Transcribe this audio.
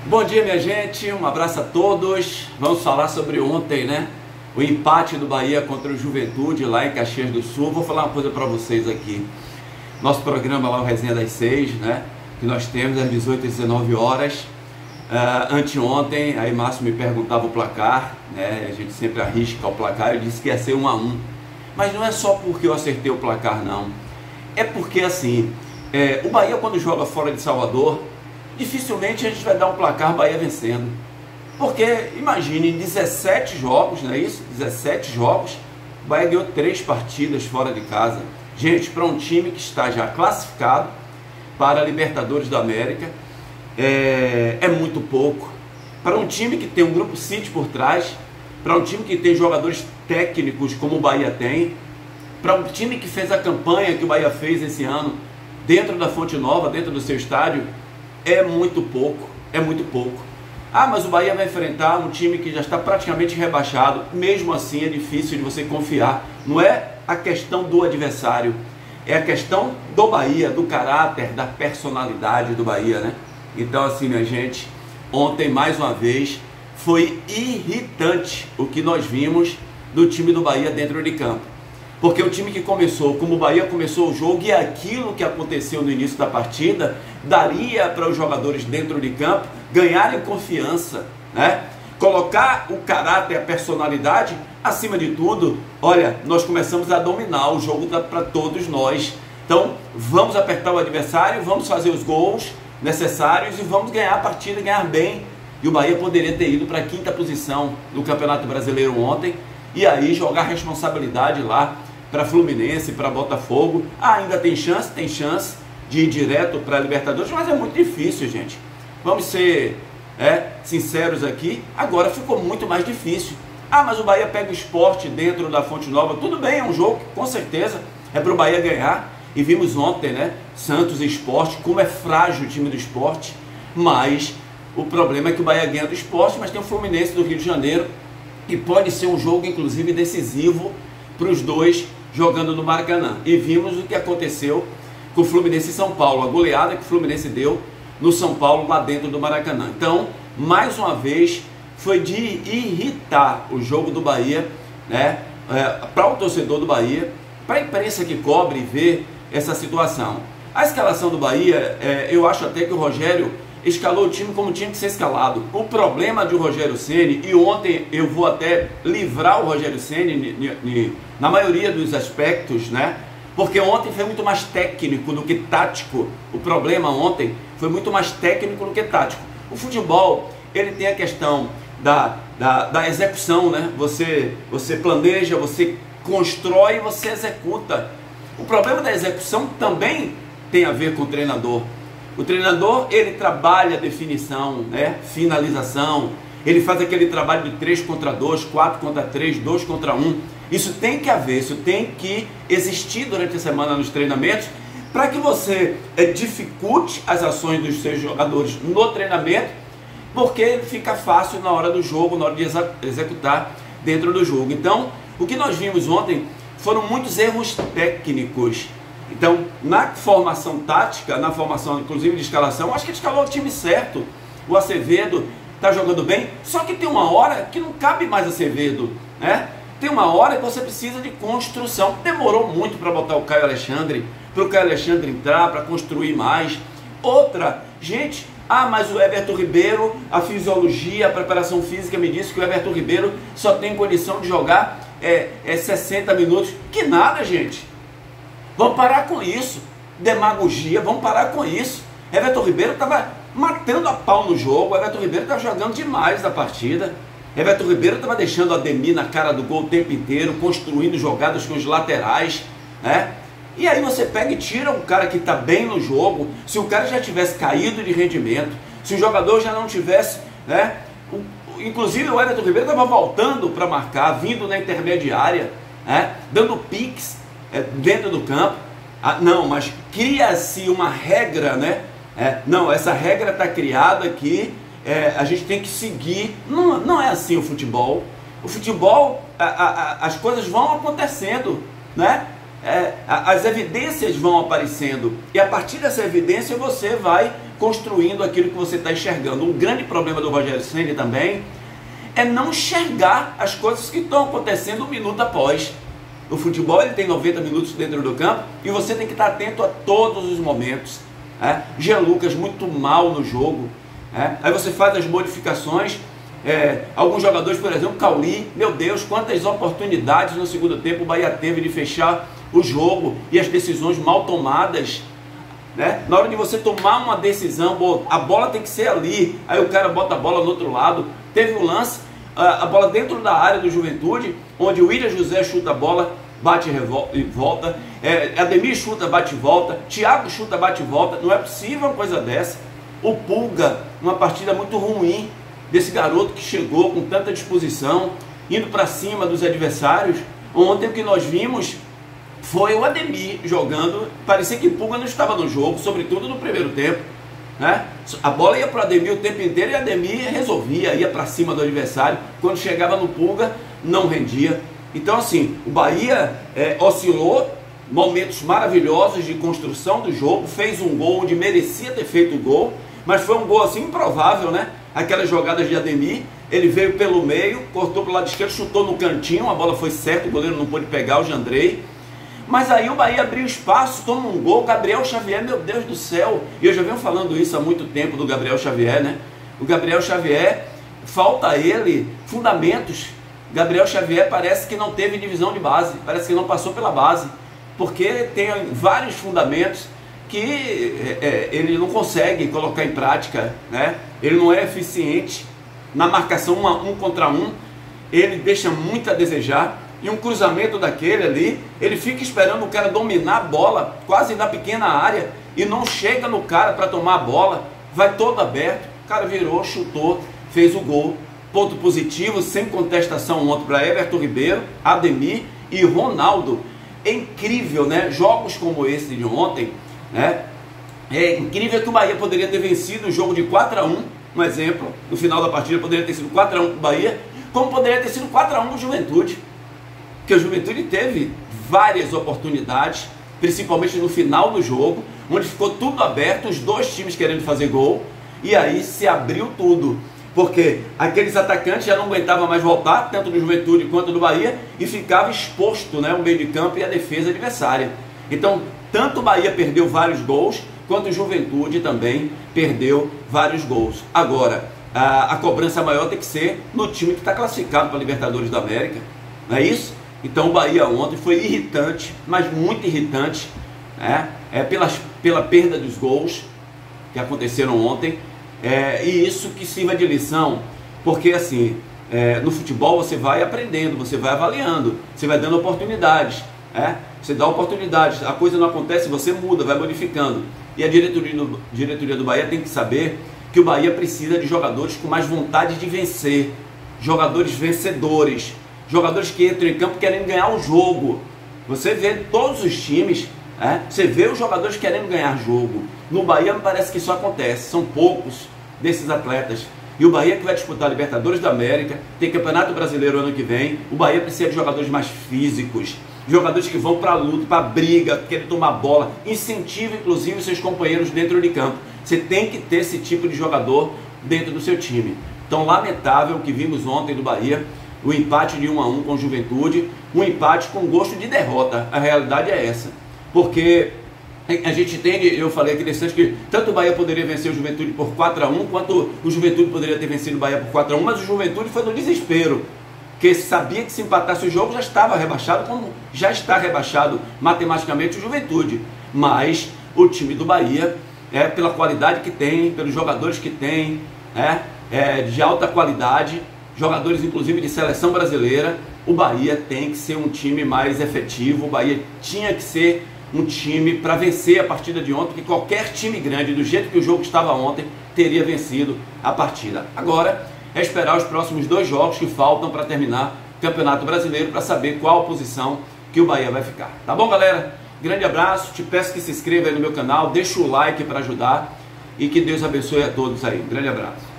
Bom dia, minha gente, um abraço a todos. Vamos falar sobre ontem, né? O empate do Bahia contra o Juventude lá em Caxias do Sul. Vou falar uma coisa para vocês aqui. Nosso programa lá, o Resenha das 6, né? Que nós temos às 18 às 19 horas. Anteontem, aí Márcio me perguntava o placar, né? A gente sempre arrisca o placar. Eu disse que ia ser 1-1. Mas não é só porque eu acertei o placar, não. É porque assim, o Bahia quando joga fora de Salvador, dificilmente a gente vai dar um placar Bahia vencendo. Porque, imagine, em 17 jogos, não é isso? 17 jogos, o Bahia ganhou 3 partidas fora de casa. Gente, para um time que está já classificado para a Libertadores da América, é muito pouco. Para um time que tem um grupo City por trás, para um time que tem jogadores técnicos como o Bahia tem, para um time que fez a campanha que o Bahia fez esse ano, dentro da Fonte Nova, dentro do seu estádio, é muito pouco, é muito pouco. Ah, mas o Bahia vai enfrentar um time que já está praticamente rebaixado. Mesmo assim é difícil de você confiar. Não é a questão do adversário, é a questão do Bahia, do caráter, da personalidade do Bahia, né? Então assim, minha gente, ontem mais uma vez foi irritante o que nós vimos do time do Bahia dentro de campo. Porque o time que começou, como o Bahia começou o jogo, e aquilo que aconteceu no início da partida, daria para os jogadores dentro de campo ganharem confiança, né? Colocar o caráter, a personalidade acima de tudo. Olha, nós começamos a dominar o jogo para todos nós. Então, vamos apertar o adversário, vamos fazer os gols necessários e vamos ganhar a partida, ganhar bem. E o Bahia poderia ter ido para a 5ª posição no Campeonato Brasileiro ontem e aí jogar responsabilidade lá para Fluminense, para Botafogo. Ainda tem chance de ir direto para a Libertadores, mas é muito difícil, gente. Vamos ser sinceros aqui, agora ficou muito mais difícil. Ah, mas o Bahia pega o Sport dentro da Fonte Nova, tudo bem, é um jogo que com certeza é para o Bahia ganhar. E vimos ontem, né, Santos e Sport, como é frágil o time do Sport, mas o problema é que o Bahia ganha do Sport, mas tem o Fluminense do Rio de Janeiro, e pode ser um jogo, inclusive, decisivo para os dois jogando no Maracanã. E vimos o que aconteceu com o Fluminense e São Paulo, a goleada que o Fluminense deu no São Paulo, lá dentro do Maracanã. Então, mais uma vez, foi de irritar o jogo do Bahia, né, para o torcedor do Bahia, para a imprensa que cobre e vê essa situação. A escalação do Bahia, eu acho até que o Rogério escalou o time como tinha que ser escalado. O problema de Rogério Ceni, e ontem eu vou até livrar o Rogério Ceni na maioria dos aspectos, né? Porque ontem foi muito mais técnico do que tático. O problema ontem foi muito mais técnico do que tático. O futebol, ele tem a questão da execução, né? Você planeja, você constrói e você executa. O problema da execução também tem a ver com o treinador. O treinador, ele trabalha a definição, né? Finalização, ele faz aquele trabalho de 3 contra 2, 4 contra 3, 2 contra 1. Isso tem que haver, isso tem que existir durante a semana nos treinamentos, para que você dificulte as ações dos seus jogadores no treinamento, porque fica fácil na hora do jogo, na hora de executar dentro do jogo. Então, o que nós vimos ontem foram muitos erros técnicos. Então, na formação tática, na formação inclusive de escalação, acho que ele escalou o time certo. O Acevedo está jogando bem, só que tem uma hora que não cabe mais Acevedo, né? Tem uma hora que você precisa de construção. Demorou muito para botar o Caio Alexandre, para o Caio Alexandre entrar, para construir mais. Outra, gente, mas o Everton Ribeiro, a fisiologia, a preparação física me disse que o Everton Ribeiro só tem condição de jogar 60 minutos. Que nada, gente. Vamos parar com isso. Demagogia, vamos parar com isso. Everton Ribeiro estava matando a pau no jogo. Everton Ribeiro estava jogando demais na partida. Everton Ribeiro estava deixando a Ademir na cara do gol o tempo inteiro, construindo jogadas com os laterais, né? E aí você pega e tira um cara que está bem no jogo. Se o cara já tivesse caído de rendimento, se o jogador já não tivesse, né? Inclusive o Everton Ribeiro estava voltando para marcar, vindo na intermediária, né? Dando piques dentro do campo. Não, mas cria-se uma regra, né? Não, essa regra está criada aqui, a gente tem que seguir. Não é assim o futebol. O futebol, as coisas vão acontecendo, né? As evidências vão aparecendo, e a partir dessa evidência você vai construindo aquilo que você está enxergando. Um grande problema do Rogério Ceni também é não enxergar as coisas que estão acontecendo um minuto após. O futebol ele tem 90 minutos dentro do campo e você tem que estar atento a todos os momentos. Jean Lucas muito mal no jogo. Aí você faz as modificações. Alguns jogadores, por exemplo, Cauli, meu Deus, quantas oportunidades no segundo tempo o Bahia teve de fechar o jogo e as decisões mal tomadas. Na hora de você tomar uma decisão, a bola tem que ser ali, aí o cara bota a bola no outro lado. Teve um lance, a bola dentro da área do Juventude, onde o William José chuta a bola, bate e volta, Ademir chuta, bate e volta, Thiago chuta, bate e volta. Não é possível uma coisa dessa. O Pulga, uma partida muito ruim desse garoto que chegou com tanta disposição, indo para cima dos adversários. Ontem o que nós vimos foi o Ademir jogando, parecia que Pulga não estava no jogo, sobretudo no primeiro tempo. A bola ia para o Ademir o tempo inteiro e o Ademir resolvia, ia para cima do adversário. Quando chegava no Pulga, não rendia. Então assim, o Bahia oscilou, momentos maravilhosos de construção do jogo, fez um gol onde merecia ter feito o gol, mas foi um gol assim improvável, Aquelas jogadas de Ademir, ele veio pelo meio, cortou para o lado esquerdo, chutou no cantinho, a bola foi certa, o goleiro não pôde pegar, o Jandrei. Mas aí o Bahia abriu espaço, toma um gol, Gabriel Xavier, meu Deus do céu. E eu já venho falando isso há muito tempo do Gabriel Xavier, O Gabriel Xavier, falta a ele fundamentos. Gabriel Xavier parece que não teve divisão de base, parece que não passou pela base, porque tem vários fundamentos que ele não consegue colocar em prática, Ele não é eficiente na marcação um contra um, ele deixa muito a desejar. E um cruzamento daquele ali, ele fica esperando o cara dominar a bola, quase na pequena área, e não chega no cara para tomar a bola, vai todo aberto, o cara virou, chutou, fez o gol. Ponto positivo, sem contestação ontem para Everton Ribeiro, Ademir e Ronaldo. É incrível, Jogos como esse de ontem, É incrível que o Bahia poderia ter vencido o jogo de 4-1, um exemplo, no final da partida poderia ter sido 4-1 para o Bahia, como poderia ter sido 4-1 para o Juventude. Porque o Juventude teve várias oportunidades, principalmente no final do jogo, onde ficou tudo aberto, os dois times querendo fazer gol, e aí se abriu tudo, porque aqueles atacantes já não aguentavam mais voltar, tanto do Juventude quanto do Bahia, e ficava exposto o meio de campo e a defesa adversária. Então, tanto o Bahia perdeu vários gols, quanto o Juventude também perdeu vários gols. Agora, a cobrança maior tem que ser no time que está classificado para a Libertadores da América, não é isso? Então o Bahia ontem foi irritante, mas muito irritante, pela perda dos gols que aconteceram ontem, e isso que sirva de lição, porque assim, no futebol você vai aprendendo, você vai avaliando, você vai dando oportunidades, você dá oportunidades, a coisa não acontece, você muda, vai modificando. E a diretoria do Bahia tem que saber que o Bahia precisa de jogadores com mais vontade de vencer, jogadores vencedores, jogadores que entram em campo querendo ganhar o jogo. Você vê todos os times, você vê os jogadores querendo ganhar jogo. No Bahia parece que isso acontece, são poucos desses atletas. E o Bahia que vai disputar a Libertadores da América, tem Campeonato Brasileiro ano que vem, o Bahia precisa de jogadores mais físicos, jogadores que vão para a luta, para a briga, querem tomar bola, incentiva inclusive os seus companheiros dentro de campo. Você tem que ter esse tipo de jogador dentro do seu time. Então, lamentável o que vimos ontem do Bahia, o empate de 1-1 com o Juventude, um empate com gosto de derrota. A realidade é essa, porque a gente entende, eu falei aqui nesse que tanto o Bahia poderia vencer o Juventude por 4-1, quanto o Juventude poderia ter vencido o Bahia por 4-1, mas o Juventude foi no desespero, porque sabia que se empatasse o jogo já estava rebaixado, como já está rebaixado matematicamente o Juventude. Mas o time do Bahia, pela qualidade que tem, pelos jogadores que tem, de alta qualidade, jogadores inclusive de seleção brasileira, o Bahia tem que ser um time mais efetivo, o Bahia tinha que ser um time para vencer a partida de ontem, porque qualquer time grande, do jeito que o jogo estava ontem, teria vencido a partida. Agora é esperar os próximos 2 jogos que faltam para terminar o Campeonato Brasileiro, para saber qual a posição que o Bahia vai ficar. Tá bom, galera? Grande abraço, te peço que se inscreva aí no meu canal, deixa o like para ajudar e que Deus abençoe a todos aí. Grande abraço.